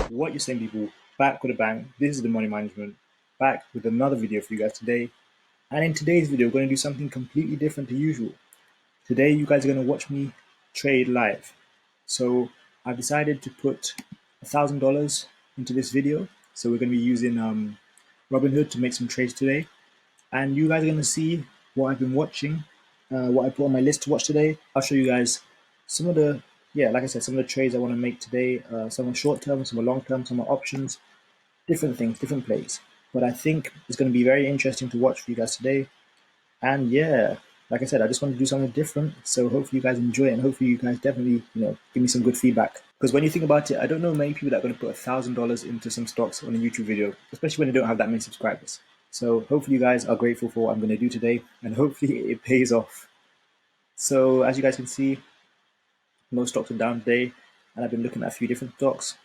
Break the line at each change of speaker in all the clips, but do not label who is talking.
What you're saying, people, back with a bang. This is the money management, back with another video for you guys today. And in today's video, we're going to do something completely different to usual. Today, you guys are going to watch me trade live. So I've decided to put $1,000 into this video. So we're going to be using Robinhood to make some trades today. And you guys are going to see what I've been watching, what I put on my list to watch today. I'll show you guys some of the, like I said, some of the trades I want to make today. Some are short term, some are long term, some are options, different things, different plays. But I think it's going to be very interesting to watch for you guys today. And like I said, I just want to do something different. So hopefully you guys enjoy it, and hopefully you guys definitely, give me some good feedback. Because when you think about it, I don't know many people that are going to put $1,000 into some stocks on a YouTube video, especially when they don't have that many subscribers. So hopefully you guys are grateful for what I'm going to do today, and hopefully it pays off. So as you guys can see, most stocks are down today, and I've been looking at a few different stocks.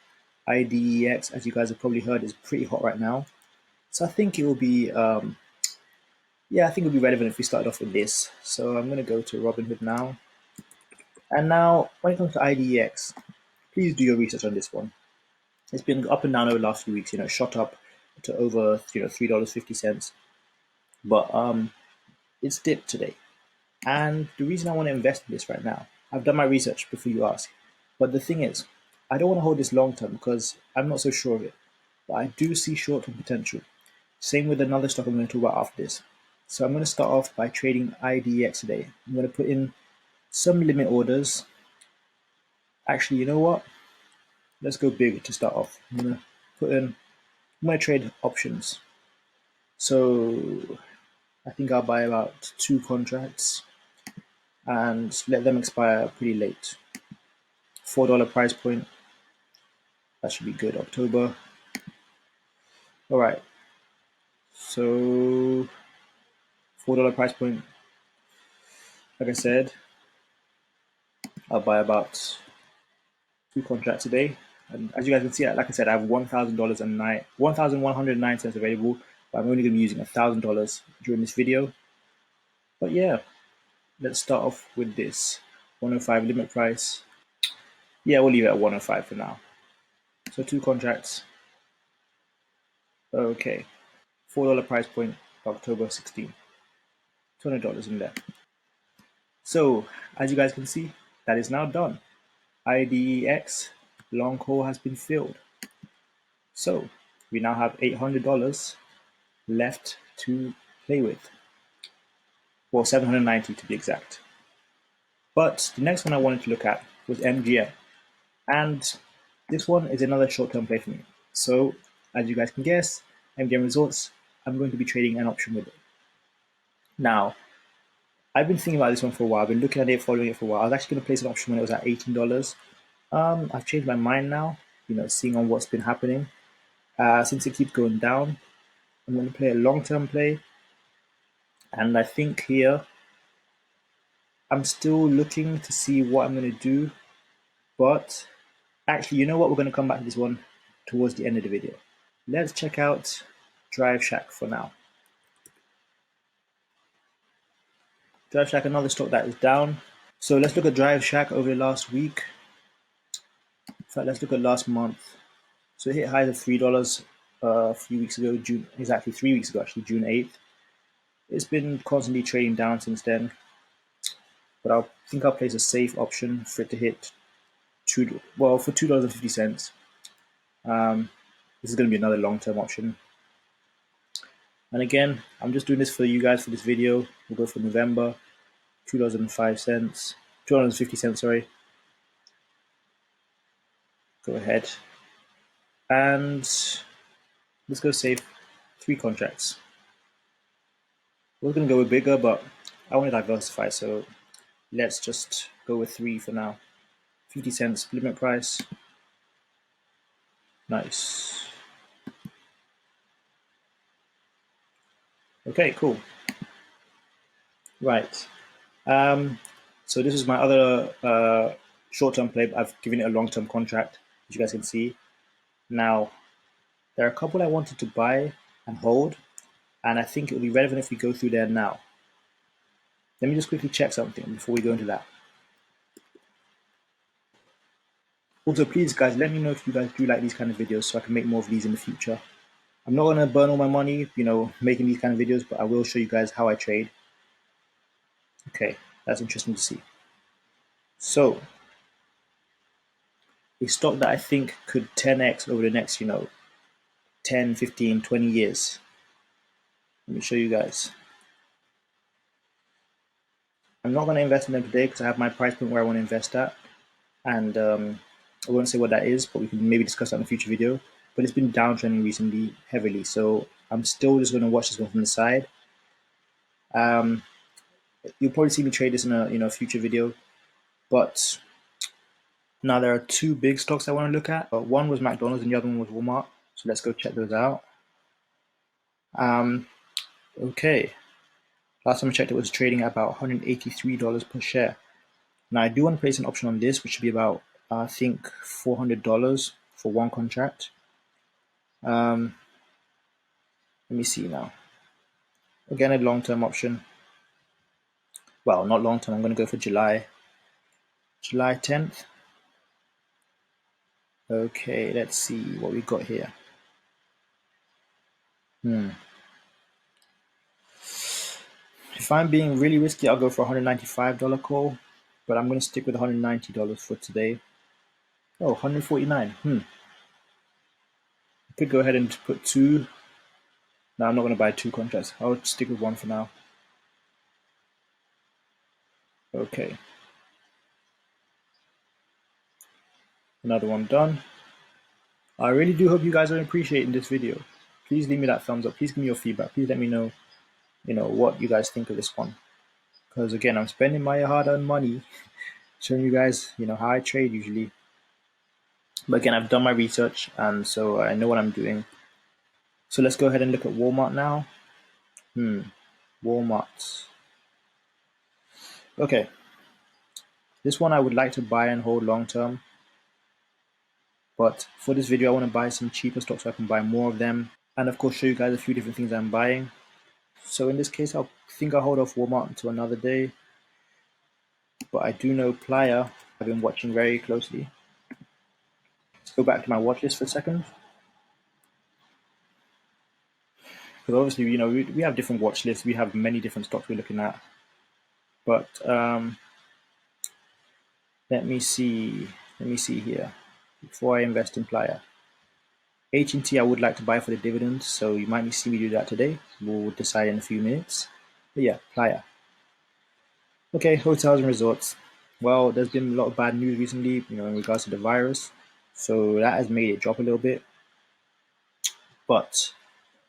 IDEX, as you guys have probably heard, is pretty hot right now. So I think it will be, I think it will be relevant if we started off with this. So I'm going to go to Robinhood now. And now, when it comes to IDEX, please do your research on this one. It's been up and down over the last few weeks. Shot up to over $3.50, but it's dipped today. And the reason I want to invest in this right now, I've done my research before you ask. But the thing is, I don't want to hold this long term because I'm not so sure of it. But I do see short term potential. Same with another stock I'm going to talk about after this. So I'm going to start off by trading IDX today. I'm going to put in some limit orders. Actually, you know what? Let's go big to start off. I'm going to trade options. So I think I'll buy about 2 contracts and let them expire pretty late. $4 price point. That should be good. October. All right. So $4 price point. Like I said, I'll buy about 2 contracts a day. And as you guys can see, like I said, I have $1,109 available, but I'm only going to be using $1,000 during this video. But let's start off with this 105 limit price. We'll leave it at 105 for now. So 2 contracts. Okay. $4 price point, October 16. $200 in there. So as you guys can see, that is now done. IDEX long call has been filled. So we now have $800 left to play with. Well, 790 to be exact. But the next one I wanted to look at was MGM. And this one is another short-term play for me. So as you guys can guess, MGM Resorts, I'm going to be trading an option with it. Now, I've been thinking about this one for a while. I've been looking at it, following it for a while. I was actually going to place an option when it was at $18. I've changed my mind now, seeing on what's been happening. Since it keeps going down, I'm going to play a long-term play. And I think here, I'm still looking to see what I'm going to do. But actually, you know what? We're going to come back to this one towards the end of the video. Let's check out Drive Shack for now. Drive Shack, another stock that is down. So let's look at Drive Shack over the last week. In fact, let's look at last month. So it hit highs of $3 a few weeks ago, exactly 3 weeks ago, actually, June 8th. It's been constantly trading down since then. But I think I'll place a safe option for it to hit for $2.50. This is going to be another long-term option. And again, I'm just doing this for you guys for this video. We'll go for November, $2.50, sorry. Go ahead. And let's go save 3 contracts. We're going to go with bigger, but I want to diversify, so let's just go with 3 for now. 50 cents limit price. Nice. Okay, cool. Right. So this is my other short-term play. I've given it a long-term contract, as you guys can see. Now, there are a couple I wanted to buy and hold, and I think it will be relevant if we go through there now. Let me just quickly check something before we go into that. Also, please, guys, let me know if you guys do like these kind of videos so I can make more of these in the future. I'm not going to burn all my money, making these kind of videos, but I will show you guys how I trade. Okay, that's interesting to see. So, a stock that I think could 10x over the next, 10, 15, 20 years. Let me show you guys. I'm not going to invest in them today because I have my price point where I want to invest at. And I won't say what that is, but we can maybe discuss that in a future video. But it's been downtrending recently heavily, so I'm still just going to watch this one from the side. You'll probably see me trade this in a future video. But now there are two big stocks I want to look at. One was McDonald's and the other one was Walmart. So let's go check those out. Okay. Last time I checked, it was trading at about $183 per share. Now I do want to place an option on this, which should be about I think $400 for one contract. Let me see now. Again, a long-term option. Well, not long-term. I'm going to go for July 10th. Okay, let's see what we got here. If I'm being really risky, I'll go for $195 call, but I'm going to stick with $190 for today. Oh, 149. I could go ahead and put two. No, I'm not going to buy two contracts. I'll stick with one for now. Okay. Another one done. I really do hope you guys are appreciating this video. Please leave me that thumbs up. Please give me your feedback. Please let me know, what you guys think of this one. Because again, I'm spending my hard-earned money showing you guys, how I trade usually. But again, I've done my research, and so I know what I'm doing. So let's go ahead and look at Walmart now. Walmart. Okay. This one I would like to buy and hold long term. But for this video, I want to buy some cheaper stocks so I can buy more of them. And of course, show you guys a few different things I'm buying. So in this case, I think I'll hold off Walmart until another day. But I do know Playa I've been watching very closely. Let's go back to my watch list for a second. Because obviously, we have different watch lists. We have many different stocks we're looking at. But let me see here. Before I invest in Playa. H&T I would like to buy for the dividends, so you might see me do that today. We'll decide in a few minutes. But yeah, Playa. Okay, hotels and resorts. Well, there's been a lot of bad news recently, in regards to the virus. So that has made it drop a little bit. But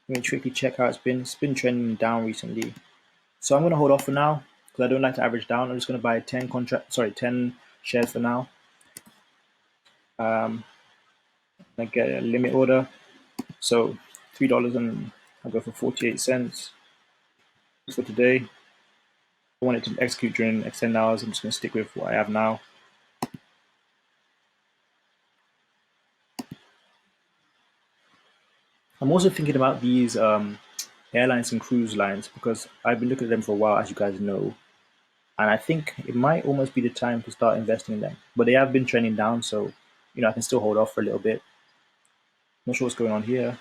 let me quickly check how it's been. It's been trending down recently. So I'm going to hold off for now because I don't like to average down. I'm just going to buy 10 shares for now. I get a limit order. So $3 and I'll go for 48 cents for today. I want it to execute during extended hours. I'm just going to stick with what I have now. I'm also thinking about these airlines and cruise lines because I've been looking at them for a while, as you guys know. And I think it might almost be the time to start investing in them. But they have been trending down, so I can still hold off for a little bit. Not sure what's going on here.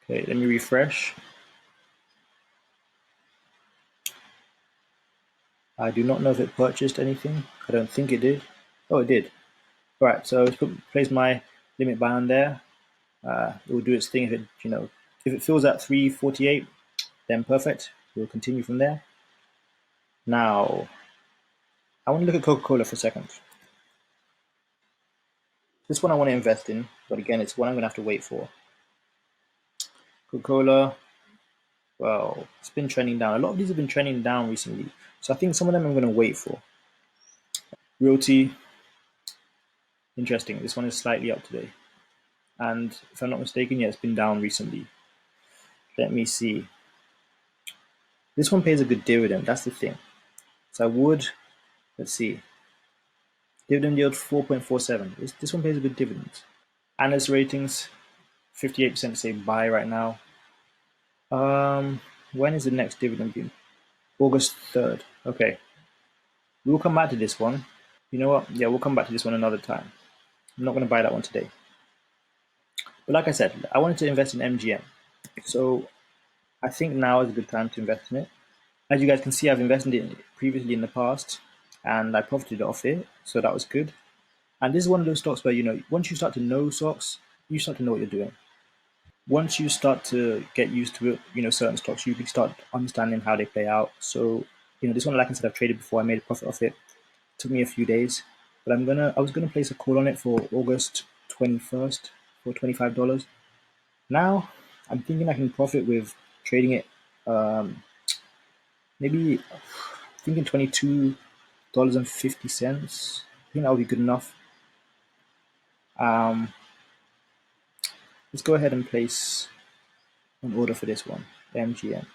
Okay, let me refresh. I do not know if it purchased anything. I don't think it did. Oh, it did. All right, so let's place my limit buy on there. It will do its thing if it fills at 348, then perfect. We'll continue from there. Now, I want to look at Coca-Cola for a second. This one I want to invest in, but again, it's one I'm going to have to wait for. Coca-Cola, well, it's been trending down. A lot of these have been trending down recently. So I think some of them I'm going to wait for. Realty, interesting. This one is slightly up today. And if I'm not mistaken, yeah, it's been down recently. Let me see. This one pays a good dividend. That's the thing. So I would, let's see. Dividend yield 4.47. This one pays a good dividend. Analyst ratings, 58% say buy right now. When is the next dividend due? August 3rd. Okay. We'll come back to this one. You know what? Yeah, we'll come back to this one another time. I'm not going to buy that one today. But like I said, I wanted to invest in MGM. So I think now is a good time to invest in it. As you guys can see, I've invested in it previously in the past and I profited off it. So that was good. And this is one of those stocks where, once you start to know stocks, you start to know what you're doing. Once you start to get used to it, certain stocks, you can start understanding how they play out. So, this one, like I said, I've traded before. I made a profit off it. It took me a few days, but I was gonna place a call on it for August 21st for $25. Now, I'm thinking I can profit with trading it, maybe thinking $22.50. I think that would be good enough. Um, let's go ahead and place an order for this one, MGM.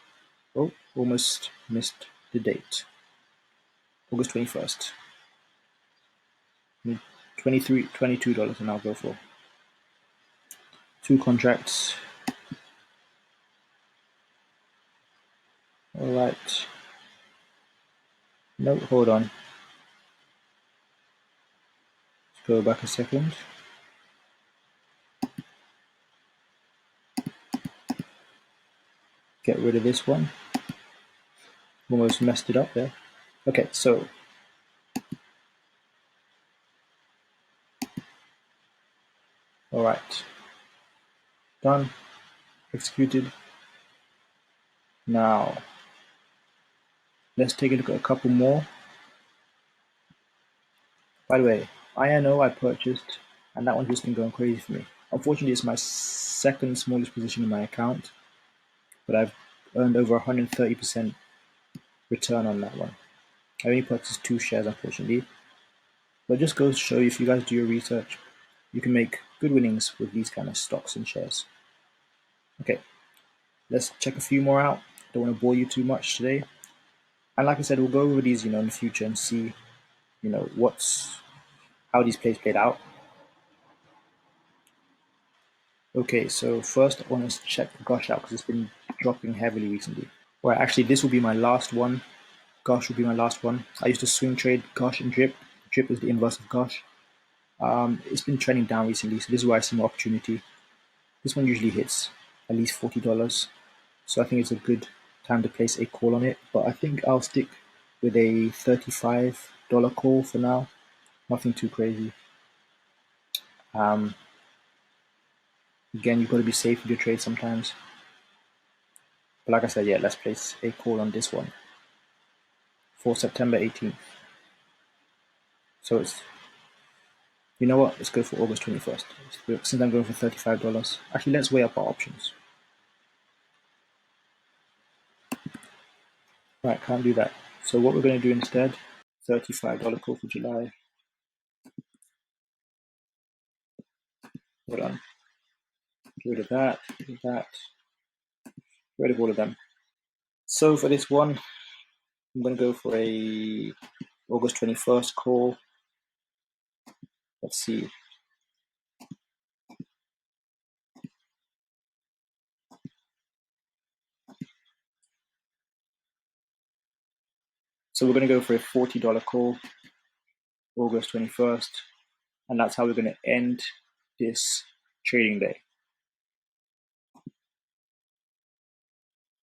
Oh, almost missed the date. August 21st. $22 and I'll go for 2 contracts. All right. No, hold on. Let's go back a second. Get rid of this one. Almost messed it up there. Okay, so all right. Done. Executed. Now, let's take a look at a couple more. By the way, INO I purchased, and that one's just been going crazy for me. Unfortunately, it's my second smallest position in my account, but I've earned over 130% return on that one. I only purchased 2 shares, unfortunately, but just goes to show you, if you guys do your research, you can make good winnings with these kind of stocks and shares. Okay, let's check a few more out. Don't want to bore you too much today. And like I said, we'll go over these, in the future and see, how these plays played out. Okay, so first I want to check Gosh out because it's been dropping heavily recently. Well, actually, this will be my last one. Gosh will be my last one. I used to swing trade Gosh and Drip. Drip is the inverse of Gosh. It's been trending down recently, so this is where I see more opportunity. This one usually hits at least $40, so I think it's a good time to place a call on it. But I think I'll stick with a $35 call for now. Nothing too crazy. Again, you've got to be safe with your trade sometimes. But like I said, yeah, let's place a call on this one for September 18th. So it's, you know what? Let's go for August 21st. Since I'm going for $35. Actually, let's weigh up our options. Right, can't do that. So what we're going to do instead, $35 call for July. Hold on. Get rid of that, get rid of that, get rid of all of them. So for this one, I'm going to go for a August 21st call. Let's see. So we're going to go for a $40 call, August 21st, and that's how we're going to end this trading day.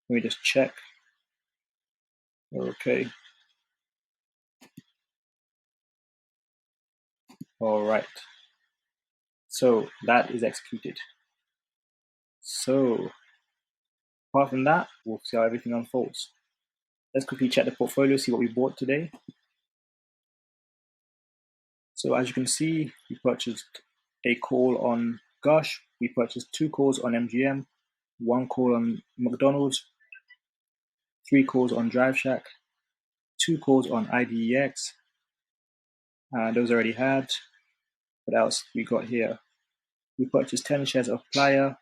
Let me just check. Okay. All right. So that is executed. So apart from that, we'll see how everything unfolds. Let's quickly check the portfolio, see what we bought today. So as you can see, we purchased a call on Gush, we purchased 2 calls on MGM, 1 call on McDonald's, 3 calls on Drive Shack, 2 calls on IDEX. Those I already had. What else we got here? We purchased 10 shares of Playa,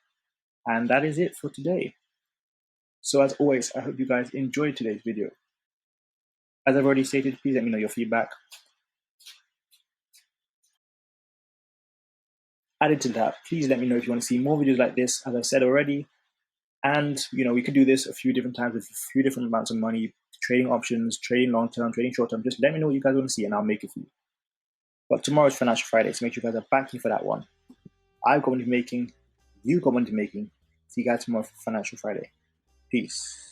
and that is it for today. So as always, I hope you guys enjoyed today's video. As I've already stated, please let me know your feedback. Added to that, please let me know if you want to see more videos like this, as I've said already. And we could do this a few different times with a few different amounts of money, trading options, trading long term, trading short term. Just let me know what you guys want to see, and I'll make it for you. But tomorrow's Financial Friday, so make sure you guys are backing for that one. I've got money making, you got money making. See you guys tomorrow for Financial Friday. Peace.